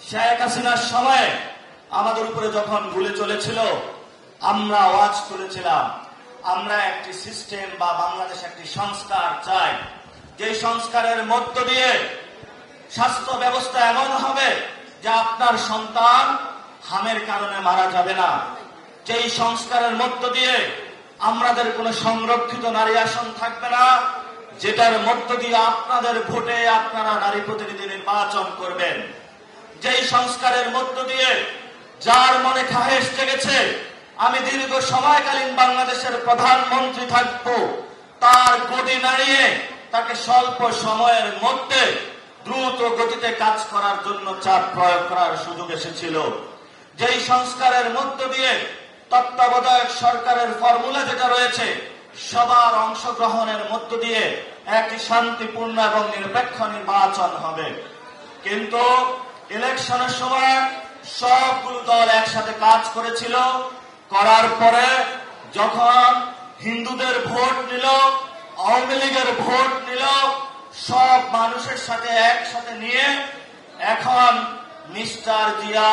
শেখ হাসিনার সময়ে আমাদের উপরে যখন গুলি চলেছিল, আমরা আওয়াজ তুলেছিলাম, আমরা একটি সিস্টেম বা বাংলাদেশ একটি সংস্কার চাই, যে সংস্কারের মধ্য দিয়ে স্বাস্থ্য ব্যবস্থা এমন হবে যে আপনার সন্তান হামের কারণে মারা যাবে না, যেই সংস্কারের মধ্য দিয়ে আমাদের কোনো সংরক্ষিত নারী আসন থাকবে না, যেটার মধ্য দিয়ে আপনাদের ভোটে আপনারা নারী প্রতিনিধি নির্বাচন করবেন, যেই সংস্কারের মধ্য দিয়ে যার মনে খাহেশ জেগেছে আমি দীর্ঘ সময়কালীন বাংলাদেশের প্রধানমন্ত্রী থাকব, তার গতি নাড়িয়ে তাকে স্বল্প সময়ের মধ্যে দ্রুত গতিতে কাজ করার জন্য চাপ প্রয়োগ করার সুযোগ এসেছিল, যেই সংস্কারের মধ্য দিয়ে তত্ত্বাবধায়ক সরকারের ফর্মুলা যেটা রয়েছে সবার অংশগ্রহণের মধ্য দিয়ে একটি শান্তিপূর্ণ এবং নিরপেক্ষ নির্বাচন হবে। কিন্তু ইলেকশনের সময় সবগুলো দল একসাথে কাজ করেছিল, করার পরে যখন হিন্দুদের ভোট নিল, আওয়ামী লীগের ভোট নিল, সব মানুষের সাথে একসাথে নিয়ে এখন মিস্টার জিয়া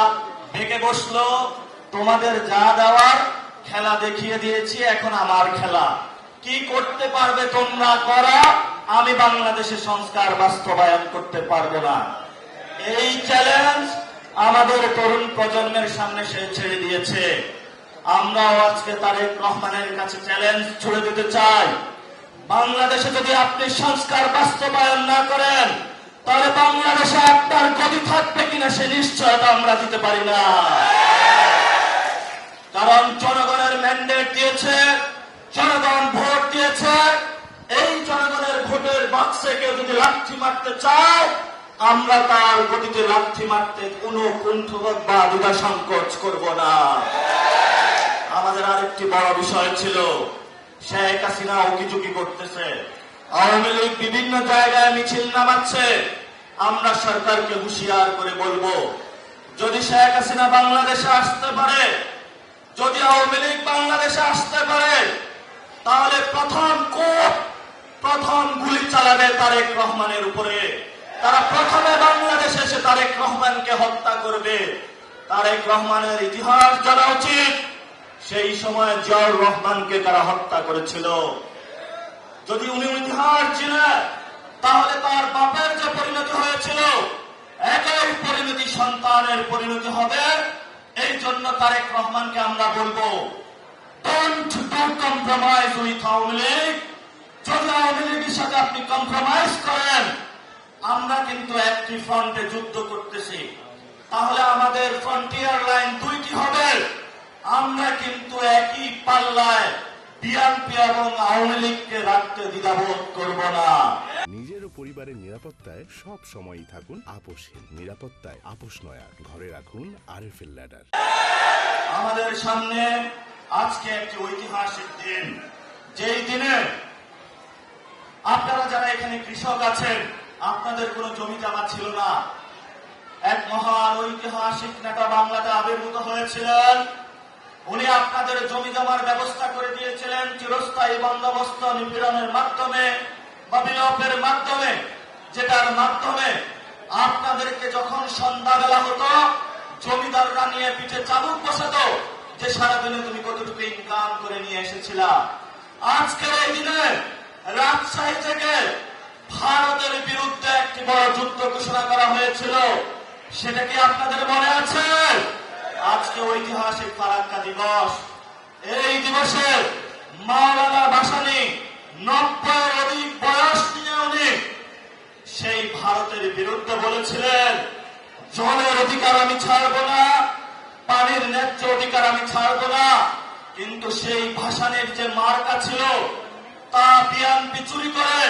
ভেঙে বসলো, তোমাদের যা দেওয়ার খেলা দেখিয়ে দিয়েছি, এখন আমার খেলা, কি করতে পারবে তোমরা করা, আমি বাংলাদেশে সংস্কার বাস্তবায়ন করতে পারবো না। এই চ্যালেঞ্জ আমাদের তরুণ প্রজন্মের সামনে সে ছেড়ে দিয়েছে। আমরাও আজকে তারেক রহমানের কাছে চ্যালেঞ্জ ছুড়ে দিতে চাই, বাংলাদেশে যদি আপনি সংস্কার বাস্তবায়ন না করেন তাহলে বাংলাদেশে আপনার গতি থাকবে কিনা সে নিশ্চয়তা আমরা দিতে পারি না। কারণ জনগণের ম্যান্ডেট দিয়েছে, জনগণ ভোট দিয়েছে, এই জনগণের ভোটের বাক্সে কেউ যদি লাঠি মারতে চায় আমরা তার গতিতে লাঠি মারতে কোনো কুণ্ঠবোধ বা দ্বিধা সংকোচ করব না। আমাদের আরেকটি বড় বিষয় ছিল, শেখ হাসিনা উকিঝুঁকি করতেছে, আওয়ামী লীগ বিভিন্ন জায়গায় মিছিল নামাচ্ছে, আমরা সরকারকে হুঁশিয়ার করে বলবো যদি শেখ হাসিনা বাংলাদেশে আসতে পারে, যদি আওয়ামী লীগ বাংলাদেশে আসতে পারে তাহলে প্রথম গুলি চালাবে তারেক রহমানের উপরে, তারা প্রথমে বাংলাদেশে এসে তারেক রহমানকে হত্যা করবে। তারেক রহমানের ইতিহাস জানা উচিত, সেই সময় জিয়াউর রহমানকে তারা হত্যা করেছিল। যদি উনি ইতিহাস জানেন তাহলে তার বাপের যে পরিণতি হয়েছিল একই পরিণতি সন্তানের পরিণতি হবে। এই জন্য তারেক রহমানকে আমরা বলবো don't do compromise with Awami League. যদি আওয়ামী লীগের সাথে আপনি কম্প্রোমাইজ করেন, আমরা কিন্তু একটি ফ্রন্টে যুদ্ধ করতেছি, তাহলে আমাদের ফ্রন্টিয়ার লাইন দুইটি হবে, আমরা কিন্তু একই পাল্লায় বিএনপি এবং আওয়ামী লীগকে রাখতে দ্বিধাবোধ করব না। নিজের ও পরিবারের নিরাপত্তায় সব সময়ই থাকুন আপোষহীন। নিরাপত্তায় আপোষ নয়া, ঘরে রাখুন আরএফএল ল্যাডার। আমাদের সামনে আজকে একটি ঐতিহাসিক দিন, যেই দিনে আপনারা যারা এখানে কৃষক আছেন আপনাদের কোনো জমি জমা ছিল না, এক মহান ঐতিহাসিক নেতা বাংলাতে আবির্ভূত হয়েছিলেন, উনি আপনাদের জমি জমার ব্যবস্থা করে দিয়েছিলেন চিরস্থায়ী বন্দোবস্ত নিপীড়নের মাধ্যমে বা বিলোপের মাধ্যমে, যেটার মাধ্যমে আপনাদেরকে যখন সন্ধ্যাবেলা হতো জমিদাররা নিয়ে পিঠে চাবুক বসাতো যে সারাদিনে তুমি কতটুকু ইনকাম করে নিয়ে এসেছিলা। আজকের এই দিনে রাজশাহী থেকে ভারতের বিরুদ্ধে একটি বড় যুদ্ধ ঘোষণা করা হয়েছিল, সেটা কি আপনাদের মনে আছে? আজকে ঐতিহাসিক ফারাক্কা দিবস। এই দিবসে মাওলানা ভাসানী 90 অধিক বয়স নিয়ে উনি সেই ভারতের বিরুদ্ধে বলেছিলেন জলের অধিকার আমি ছাড়ব না, পানির ন্যায্য অধিকার আমি ছাড়ব না। কিন্তু সেই ভাসানীর যে মার্কা ছিল তা বিএনপি চুরি করে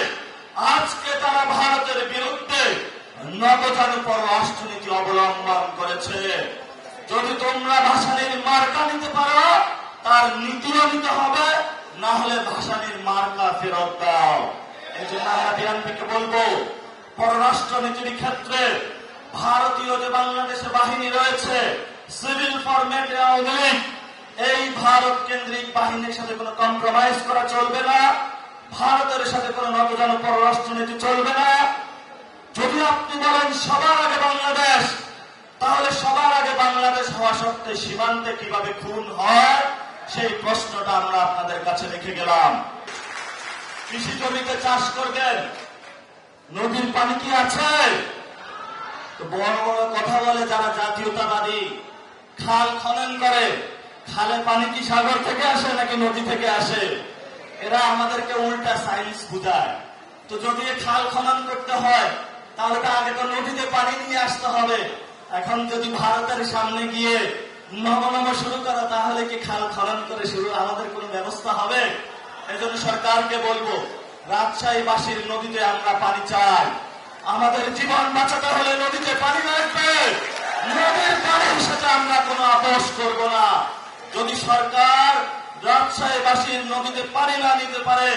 আজকে তারা ভারতের বিরুদ্ধে নবজানুপর রাষ্ট্রনীতি অবলম্বন করেছে। যদি তোমরা ভাসানীর মার্কা নিতে পারো তার নীতিও নিতে হবে, না হলে ভাসানীর মার্কা ফেরত দাও। এই জন্য আমরা বিএনপিকে বলবো পররাষ্ট্রনীতির ক্ষেত্রে ভারতীয় যে বাংলাদেশে বাহিনী রয়েছে সিভিল ফরম্যাটে আওয়ামী লীগ, এই ভারত কেন্দ্রিক বাহিনীর সাথে কোনো কম্প্রোমাইজ করা চলবে না, ভারতের সাথে কোনো নবজান পররাষ্ট্রনীতি চলবে না। যদি আপনি বলেন সবার আগে বাংলাদেশ, তাহলে বাংলাদেশ হওয়া সত্ত্বে সীমান্তে কিভাবে খুন হয় সেই প্রশ্নটা আমরা আপনাদের কাছে রেখে গেলাম। কৃষি জমিতে চাষ করবেন, নদীর পানি কি আছে? তো বড় বড় কথা বলে যারা জাতীয়তাবাদী, খাল খনন করে, খালে পানি কি সাগর থেকে আসে নাকি নদী থেকে আসে? এরা আমাদেরকে উল্টা সায়েন্স বুঝায়। তো যদি খাল খনন করতে হয় তাহলে তো আগে তো নদীতে পানি নিয়ে আসতে হবে। এখন যদি ভারতের সামনে গিয়ে নম শুরু করা, তাহলে কি খাল খনন করে শুরু আমাদের কোনো ব্যবস্থা হবে? এজন্য সরকারকে বলবো, রাজশাহীবাসীর নদীতে আমরা পানি চাই। আমাদের জীবন বাঁচাতে হলে নদীতে পানি লাগবে। নদীর পানির সাথে আমরা কোনো আপোষ করব না। যদি সরকার রাজশাহীবাসীর নদীতে পানি না নিতে পারে,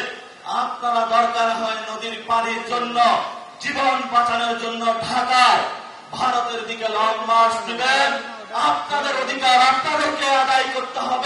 আপনারা দরকার হয় নদীর পানির জন্য, জীবন বাঁচানোর জন্য ঢাকায় ভারতের দিকে লং মার্চ দিবেন।